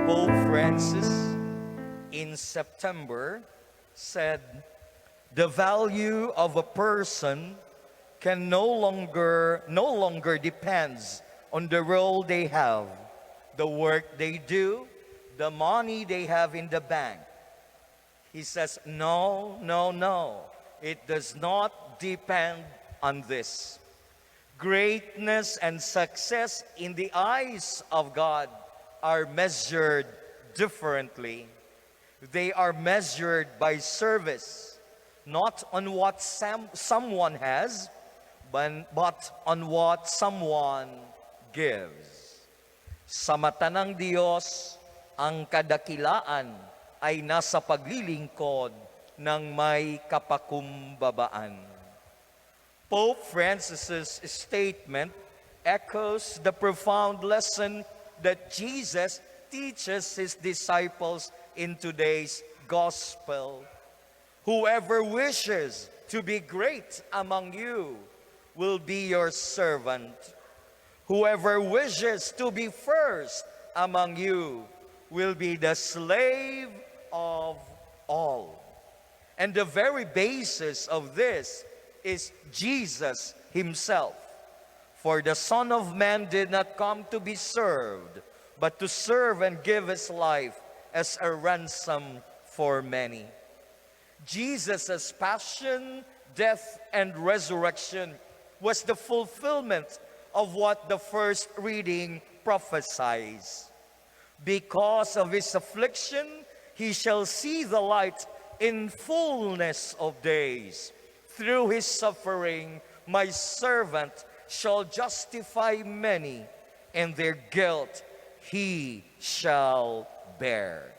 Pope Francis in September said, "The value of a person can no longer depends on the role they have, the work they do, the money they have in the bank." He says, no, no, no. It does not depend on this. Greatness and success in the eyes of God are measured differently. They are measured by service, not on what someone has, but on what someone gives. Sa mata ng Diyos, ang kadakilaan ay nasa paglilingkod ng may kapakumbabaan. Pope Francis's statement echoes the profound lesson that Jesus teaches his disciples in today's gospel. Whoever wishes to be great among you will be your servant. Whoever wishes to be first among you will be the slave of all. And the very basis of this is Jesus himself. For the Son of Man did not come to be served, but to serve and give his life as a ransom for many. Jesus' passion, death, and resurrection was the fulfillment of what the first reading prophesies. Because of his affliction, he shall see the light in fullness of days. Through his suffering, my servant shall justify many, and their guilt he shall bear.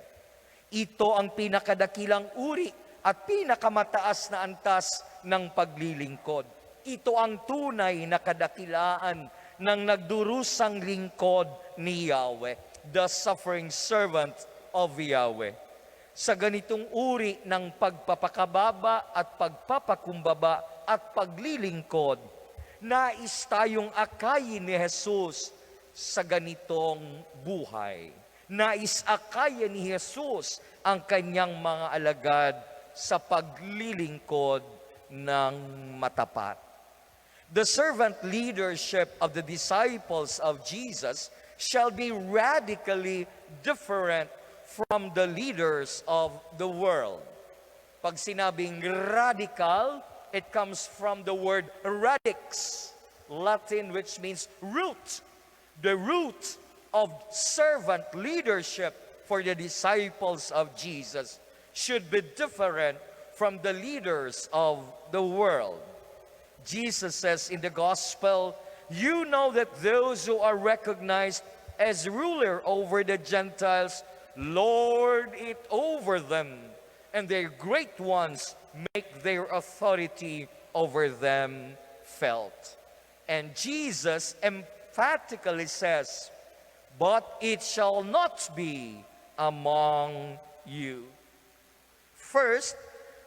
Ito ang pinakadakilang uri at pinakamataas na antas ng paglilingkod. Ito ang tunay na kadakilaan ng nagdurusang lingkod ni Yahweh, the suffering servant of Yahweh. Sa ganitong uri ng pagpapakababa at pagpapakumbaba at paglilingkod, nais tayong akayin ni Jesus sa ganitong buhay. Nais akayin ni Jesus ang kanyang mga alagad sa paglilingkod ng matapat. The servant leadership of the disciples of Jesus shall be radically different from the leaders of the world. Pag sinabing radical, it comes from the word radix, Latin, which means root. The root of servant leadership for the disciples of Jesus should be different from the leaders of the world. Jesus says in the gospel, "You know that those who are recognized as ruler over the Gentiles lord it over them, and their great ones make their authority over them felt." And Jesus emphatically says, "But it shall not be among you." First,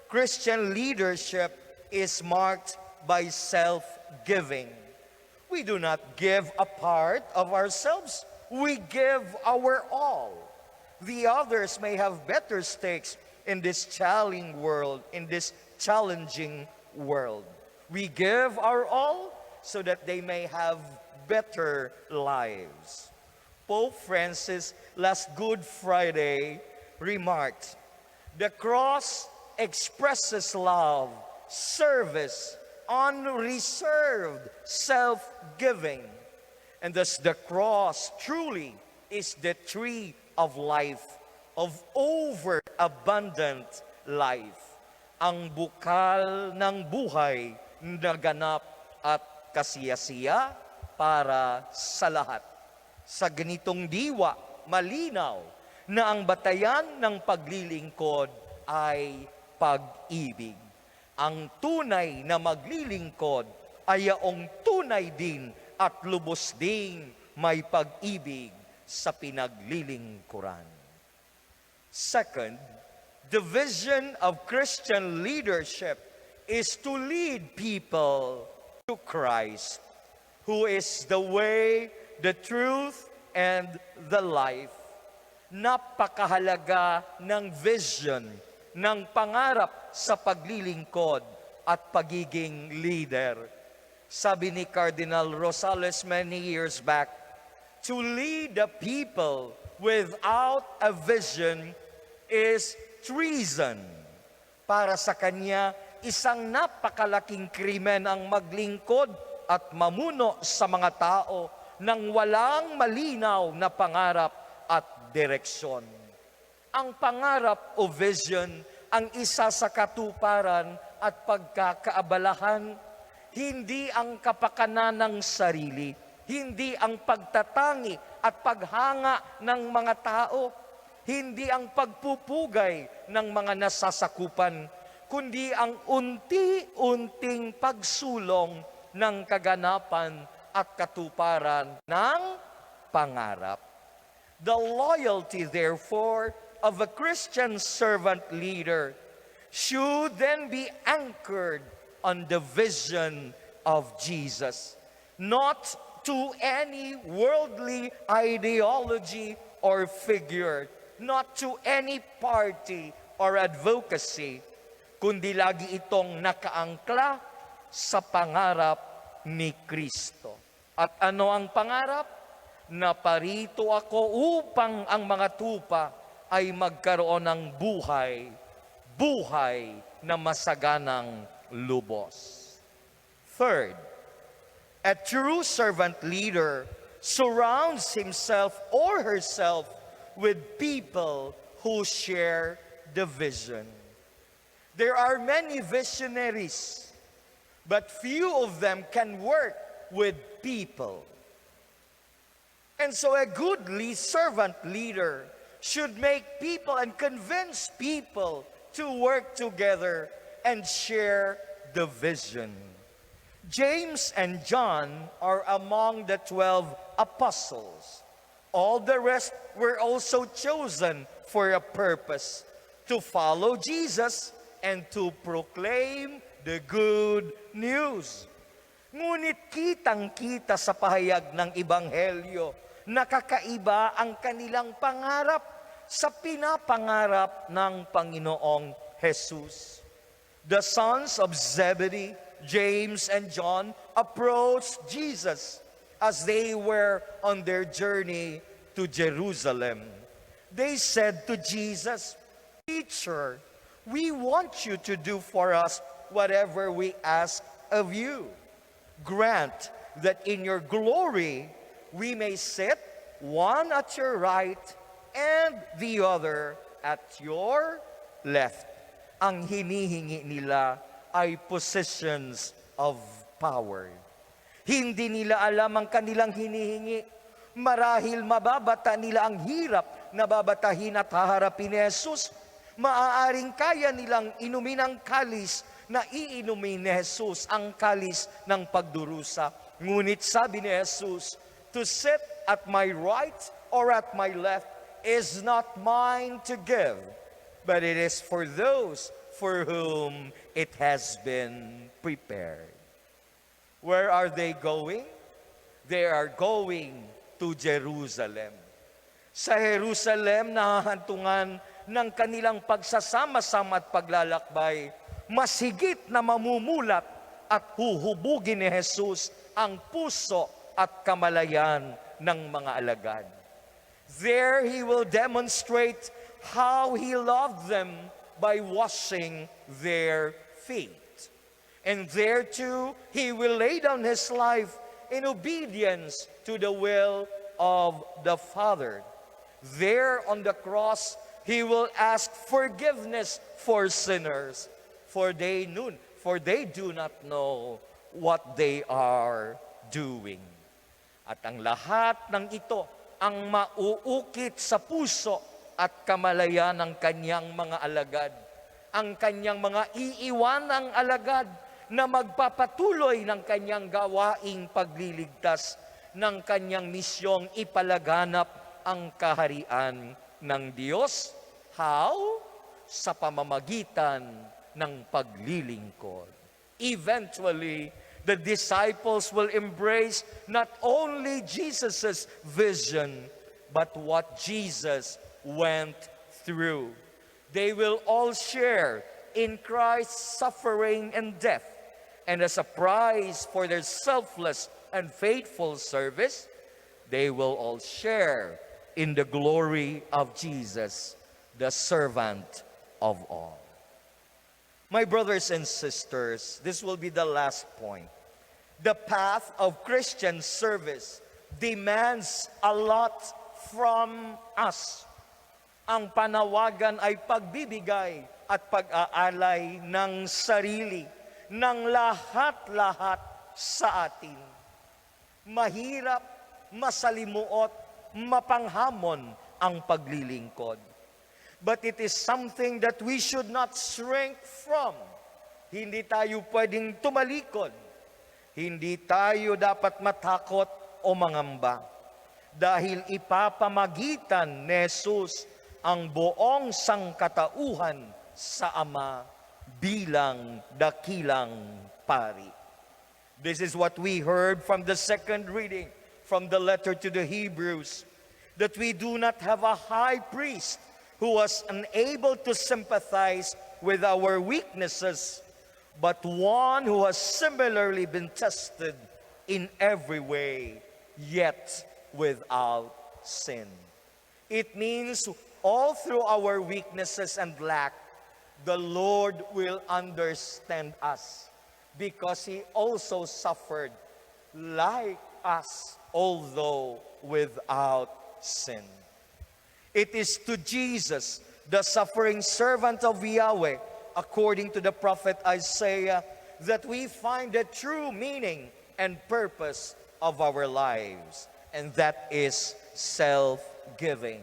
Christian leadership is marked by self-giving. We do not give a part of ourselves. We give our all. The others may have better stakes in this challenging world, We give our all so that they may have better lives. Pope Francis last Good Friday remarked, "The cross expresses love, service, unreserved self-giving. And thus the cross truly is the tree of life, of overabundant life. Ang bukal ng buhay na ganap at kasiyasiya para sa lahat. Sa ganitong diwa, malinaw na ang batayan ng paglilingkod ay pag-ibig. Ang tunay na maglilingkod ay yaong tunay din at lubos ding may pag-ibig sa pinaglilingkuran. Second, the vision of Christian leadership is to lead people to Christ, who is the way, the truth, and the life. napakahalaga ng vision, ng pangarap sa paglilingkod at pagiging leader. Sabi ni Cardinal Rosales many years back, to lead the people without a vision is treason. Para sa kanya, isang napakalaking krimen ang maglingkod at mamuno sa mga tao nang walang malinaw na pangarap at direksyon. Ang pangarap o vision ang isa sa katuparan at pagkakaabalahan, hindi ang kapakanan ng sarili, hindi ang pagtatangi at paghanga ng mga tao, hindi ang pagpupugay ng mga nasasakupan, kundi ang unti-unting pagsulong ng kaganapan at katuparan ng pangarap. The loyalty, therefore, of a Christian servant leader should then be anchored on the vision of Jesus, not to any worldly ideology or figure, not to any party or advocacy, kundi lagi itong nakaangkla sa pangarap ni Kristo. At ano ang pangarap? Naparito ako upang ang mga tupa ay magkaroon ng buhay, buhay na masaganang lubos. Third, a true servant leader surrounds himself or herself with people who share the vision. There are many visionaries, but few of them can work with people. And so a good servant leader should make people and convince people to work together and share the vision. James and John are among the 12 apostles. All the rest were also chosen for a purpose, to follow Jesus and to proclaim the good news. Ngunit kitang-kita sa pahayag ng Ebanghelyo, nakakaiba ang kanilang pangarap sa pinapangarap ng Panginoong Jesus. The sons of Zebedee, James and John, approached Jesus as they were on their journey to Jerusalem. They said to Jesus, "Teacher, we want you to do for us whatever we ask of you. Grant that in your glory we may sit, one at your right and the other at your left." Ang hinihingi nila ay positions of power. Hindi nila alam ang kanilang hinihingi. Marahil mababata nila ang hirap na babatahin at haharapin ni Jesus. Maaaring kaya nilang inumin ang kalis na iinumin ni Jesus, ang kalis ng pagdurusa. Ngunit sabi ni Jesus, to sit at my right or at my left is not mine to give, but it is for those for whom it has been prepared. Where are they going? They are going to Jerusalem. Sa Jerusalem, nahahantungan ng kanilang pagsasama-sama at paglalakbay, mas higit na mamumulat at huhubugin ni Jesus ang puso at kamalayan ng mga alagad. There He will demonstrate how He loved them by washing their feet. And there too, He will lay down His life in obedience to the will of the Father. There on the cross, He will ask forgiveness for sinners, for they do not know what they are doing. At ang lahat ng ito ang mauukit sa puso at kamalayan ng kanyang mga alagad, ang kanyang mga iiwanang alagad na magpapatuloy ng kanyang gawaing pagliligtas, ng kanyang misyong ipalaganap ang kaharian ng Diyos. How? Sa pamamagitan ng paglilingkod. Eventually, the disciples will embrace not only Jesus' vision, but what Jesus went through. They will all share in Christ's suffering and death, and as a prize for their selfless and faithful service, they will all share in the glory of Jesus, the servant of all. My brothers and sisters, this will be the last point. The path of Christian service demands a lot from us. Ang panawagan ay pagbibigay at pag-aalay ng sarili, ng lahat-lahat sa atin. Mahirap, masalimuot, mapanghamon ang paglilingkod. But it is something that we should not shrink from. Hindi tayo pwedeng tumalikod. Hindi tayo dapat matakot o mangamba. Dahil ipapamagitan ni Jesus ang buong sangkatauhan sa Ama bilang dakilang pari. This is what we heard from the second reading from the letter to the Hebrews, that we do not have a high priest who was unable to sympathize with our weaknesses, but one who has similarly been tested in every way, yet without sin. It means all through our weaknesses and lack, the Lord will understand us because He also suffered like us, although without sin. It is to Jesus, the suffering servant of Yahweh, according to the prophet Isaiah, that we find the true meaning and purpose of our lives, and that is self-giving.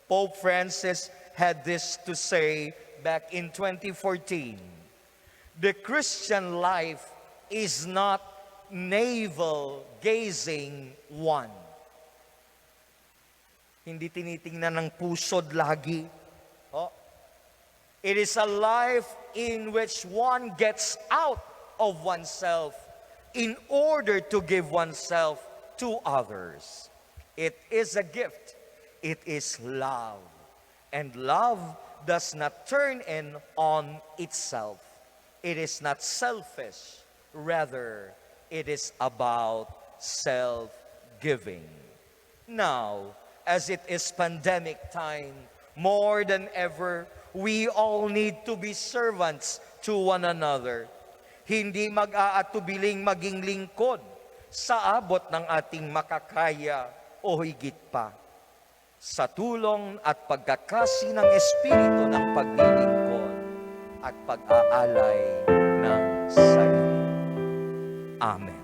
Pope Francis had this to say back in 2014. The Christian life is not navel-gazing one. Hindi tinitingnan ng pusod lagi. Oh. It is a life in which one gets out of oneself in order to give oneself to others. It is a gift. It is love. And love does not turn in on itself. It is not selfish. Rather, it is about self-giving. Now, as it is pandemic time, more than ever, we all need to be servants to one another. Hindi mag-aatubiling maging lingkod sa abot ng ating makakaya o higit pa. Sa tulong at pagkakasi ng Espiritu ng paglilingkod at pag-aalay ng sarili. Amen.